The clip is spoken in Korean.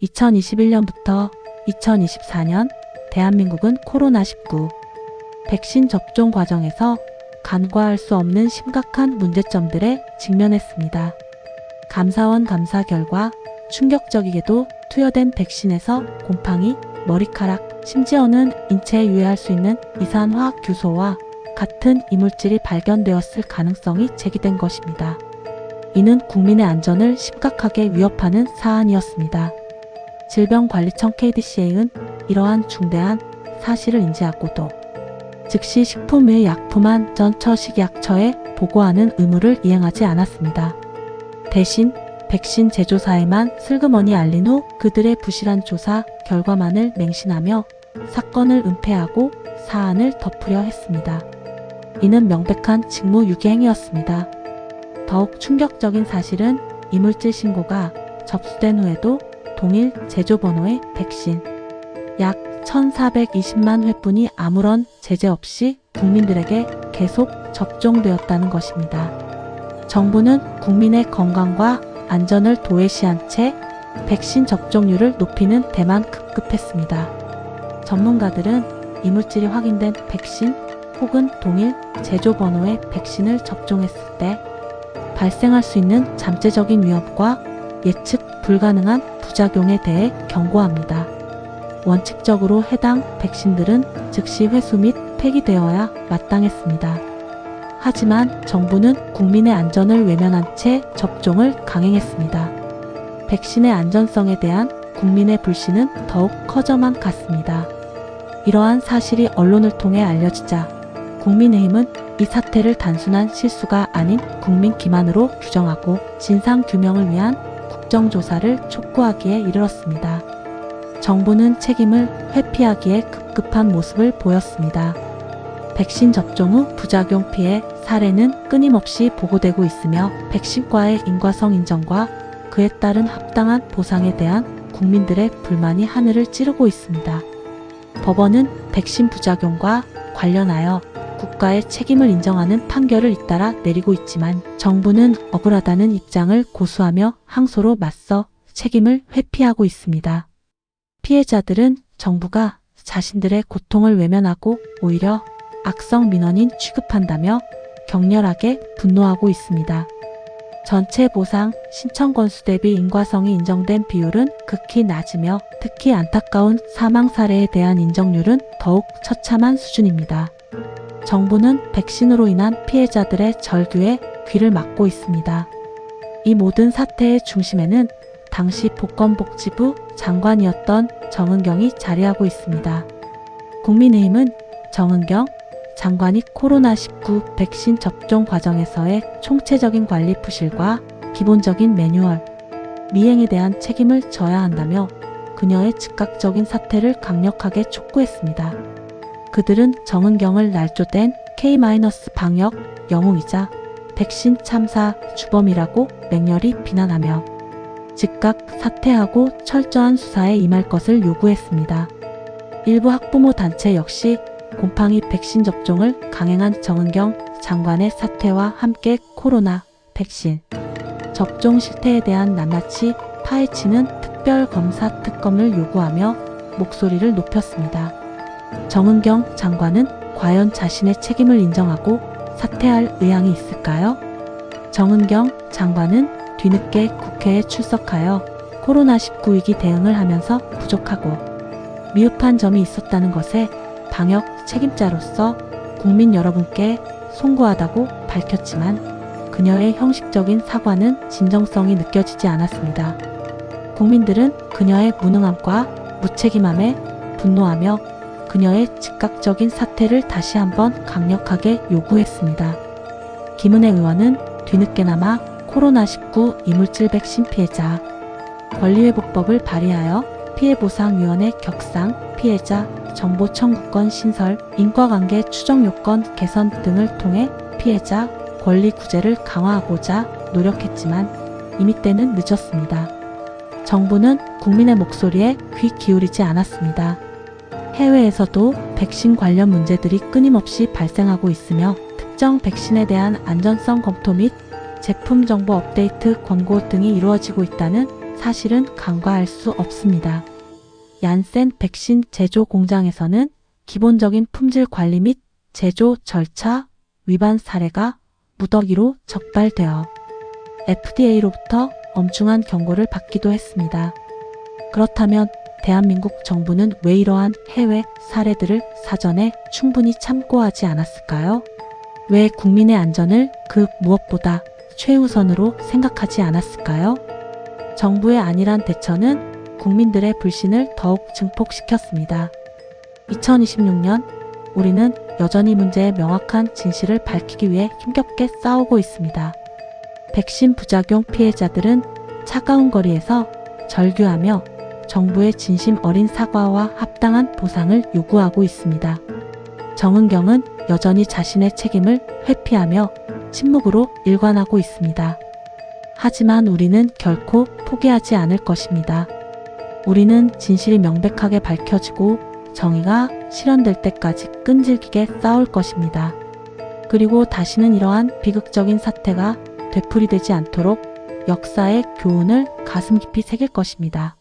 2021년부터 2024년 대한민국은 코로나19 백신 접종 과정에서 간과할 수 없는 심각한 문제점들에 직면했습니다. 감사원 감사 결과 충격적이게도 투여된 백신에서 곰팡이, 머리카락, 심지어는 인체에 유해할 수 있는 이산화학 규소와 같은 이물질이 발견되었을 가능성이 제기된 것입니다. 이는 국민의 안전을 심각하게 위협하는 사안이었습니다. 질병관리청 KDCA는 이러한 중대한 사실을 인지하고도 즉시 식품의약품안전처식약처에 보고하는 의무를 이행하지 않았습니다. 대신 백신 제조사에만 슬그머니 알린 후 그들의 부실한 조사 결과만을 맹신하며 사건을 은폐하고 사안을 덮으려 했습니다. 이는 명백한 직무유기 행위였습니다. 더욱 충격적인 사실은 이물질 신고가 접수된 후에도 동일 제조번호의 백신 약 1,420만 회분이 아무런 제재 없이 국민들에게 계속 접종되었다는 것입니다. 정부는 국민의 건강과 안전을 도외시한 채 백신 접종률을 높이는 데만 급급했습니다. 전문가들은 이물질이 확인된 백신 혹은 동일 제조번호의 백신을 접종했을 때 발생할 수 있는 잠재적인 위험과 예측 불가능한 부작용에 대해 경고합니다. 원칙적으로 해당 백신들은 즉시 회수 및 폐기되어야 마땅했습니다. 하지만 정부는 국민의 안전을 외면한 채 접종을 강행했습니다. 백신의 안전성에 대한 국민의 불신은 더욱 커져만 갔습니다. 이러한 사실이 언론을 통해 알려지자 국민의힘은 이 사태를 단순한 실수가 아닌 국민 기만으로 규정하고 진상규명을 위한 국정조사를 촉구하기에 이르렀습니다. 정부는 책임을 회피하기에 급급한 모습을 보였습니다. 백신 접종 후 부작용 피해 사례는 끊임없이 보고되고 있으며 백신과의 인과성 인정과 그에 따른 합당한 보상에 대한 국민들의 불만이 하늘을 찌르고 있습니다. 법원은 백신 부작용과 관련하여 국가의 책임을 인정하는 판결을 잇따라 내리고 있지만 정부는 억울하다는 입장을 고수하며 항소로 맞서 책임을 회피하고 있습니다. 피해자들은 정부가 자신들의 고통을 외면하고 오히려 악성 민원인 취급한다며 격렬하게 분노하고 있습니다. 전체 보상 신청 건수 대비 인과성이 인정된 비율은 극히 낮으며 특히 안타까운 사망 사례에 대한 인정률은 더욱 처참한 수준입니다. 정부는 백신으로 인한 피해자들의 절규에 귀를 막고 있습니다. 이 모든 사태의 중심에는 당시 보건복지부 장관이었던 정은경이 자리하고 있습니다. 국민의힘은 정은경 장관이 코로나19 백신 접종 과정에서의 총체적인 관리 부실과 기본적인 매뉴얼 미행에 대한 책임을 져야 한다며 그녀의 즉각적인 사퇴를 강력하게 촉구했습니다. 그들은 정은경을 날조된 K-방역 영웅이자 백신 참사 주범이라고 맹렬히 비난하며 즉각 사퇴하고 철저한 수사에 임할 것을 요구했습니다. 일부 학부모 단체 역시 곰팡이 백신 접종을 강행한 정은경 장관의 사퇴와 함께 코로나 백신 접종 실태에 대한 낱낱이 파헤치는 특별검사 특검을 요구하며 목소리를 높였습니다. 정은경 장관은 과연 자신의 책임을 인정하고 사퇴할 의향이 있을까요? 정은경 장관은 뒤늦게 국회에 출석하여 코로나19 위기 대응을 하면서 부족하고 미흡한 점이 있었다는 것에 방역 책임자로서 국민 여러분께 송구하다고 밝혔지만 그녀의 형식적인 사과는 진정성이 느껴지지 않았습니다. 국민들은 그녀의 무능함과 무책임함에 분노하며 그녀의 즉각적인 사퇴를 다시 한번 강력하게 요구했습니다. 김은혜 의원은 뒤늦게나마 코로나19 이물질 백신 피해자 권리회복법을 발의하여 피해보상위원회 격상, 피해자 정보 청구권 신설, 인과관계 추정 요건 개선 등을 통해 피해자 권리 구제를 강화하고자 노력했지만 이미 때는 늦었습니다. 정부는 국민의 목소리에 귀 기울이지 않았습니다. 해외에서도 백신 관련 문제들이 끊임없이 발생하고 있으며 특정 백신에 대한 안전성 검토 및 제품 정보 업데이트 권고 등이 이루어지고 있다는 사실은 간과할 수 없습니다. 얀센 백신 제조 공장에서는 기본적인 품질 관리 및 제조 절차 위반 사례가 무더기로 적발되어 FDA로부터 엄중한 경고를 받기도 했습니다. 그렇다면 대한민국 정부는 왜 이러한 해외 사례들을 사전에 충분히 참고하지 않았을까요? 왜 국민의 안전을 그 무엇보다 최우선으로 생각하지 않았을까요? 정부의 안일한 대처는 국민들의 불신을 더욱 증폭시켰습니다. 2026년 우리는 여전히 문제의 명확한 진실을 밝히기 위해 힘겹게 싸우고 있습니다. 백신 부작용 피해자들은 차가운 거리에서 절규하며 정부의 진심 어린 사과와 합당한 보상을 요구하고 있습니다. 정은경은 여전히 자신의 책임을 회피하며 침묵으로 일관하고 있습니다. 하지만 우리는 결코 포기하지 않을 것입니다. 우리는 진실이 명백하게 밝혀지고 정의가 실현될 때까지 끈질기게 싸울 것입니다. 그리고 다시는 이러한 비극적인 사태가 되풀이되지 않도록 역사의 교훈을 가슴 깊이 새길 것입니다.